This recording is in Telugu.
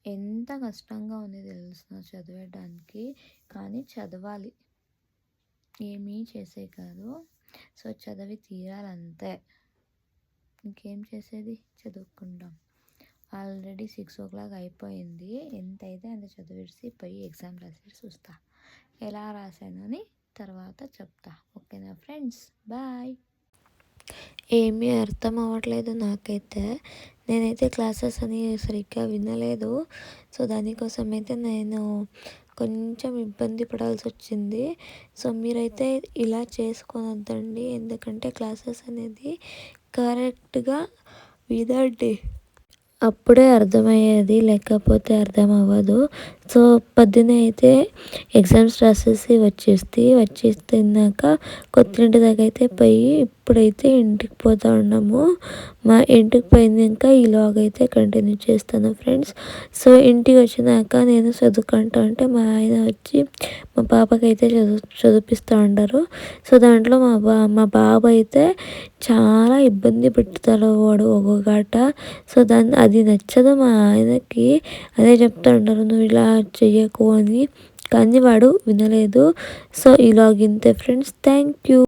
ఎంత కష్టంగా ఉంది తెలుసా చదివేయడానికి. కానీ చదవాలి. ఏమీ చేసేది కాదు. సో, చదివి తీరాలంతే. ఇంకేం చేసేది, చదువుకుంటాం. ఆల్రెడీ 6:00 అయిపోయింది. ఎంతైతే అంత చదివేసి పోయి ఎగ్జామ్ రాసేసి చూస్తా. ఎలా రాశానని తర్వాత చెప్తా. ఓకేనా ఫ్రెండ్స్, బాయ్. ఏమీ అర్థం అవ్వట్లేదు నాకైతే. నేనైతే క్లాసెస్ అని సరిగ్గా వినలేదు. సో, దానికోసం అయితే నేను కొంచెం ఇబ్బంది పడాల్సి వచ్చింది. సో, మీరైతే ఇలా చేసుకోనొద్దండి. ఎందుకంటే క్లాసెస్ అనేది కరెక్ట్గా వినండి. అప్పుడే అర్థమయ్యేది, లేకపోతే అర్థం అవ్వదు. సో, పొద్దున్నే అయితే ఎగ్జామ్స్ రాసేసి వచ్చేస్తున్నాక కొత్తింటి దాకా అయితే పోయి ఇప్పుడైతే ఇంటికి పోతా ఉన్నాము. మా ఇంటికి పోయినాక ఈ లాగ్ అయితే కంటిన్యూ చేస్తాను ఫ్రెండ్స్. సో, ఇంటికి వచ్చినాక నేను చదువుకుంటా ఉంటే మా ఆయన వచ్చి మా పాపకైతే చదివిపిస్తూ ఉంటారు. సో, దాంట్లో మా బాబు అయితే చాలా ఇబ్బంది పెడతాడు వాడు ఒక్కొక్కట. సో, అది నచ్చదు మా ఆయనకి. అదే చెప్తా ఉంటారు, నువ్వు ఇలా చెయ్యకు అని. కానీ వాడు వినలేదు. సో, ఇలాగింతే ఫ్రెండ్స్. Thank you.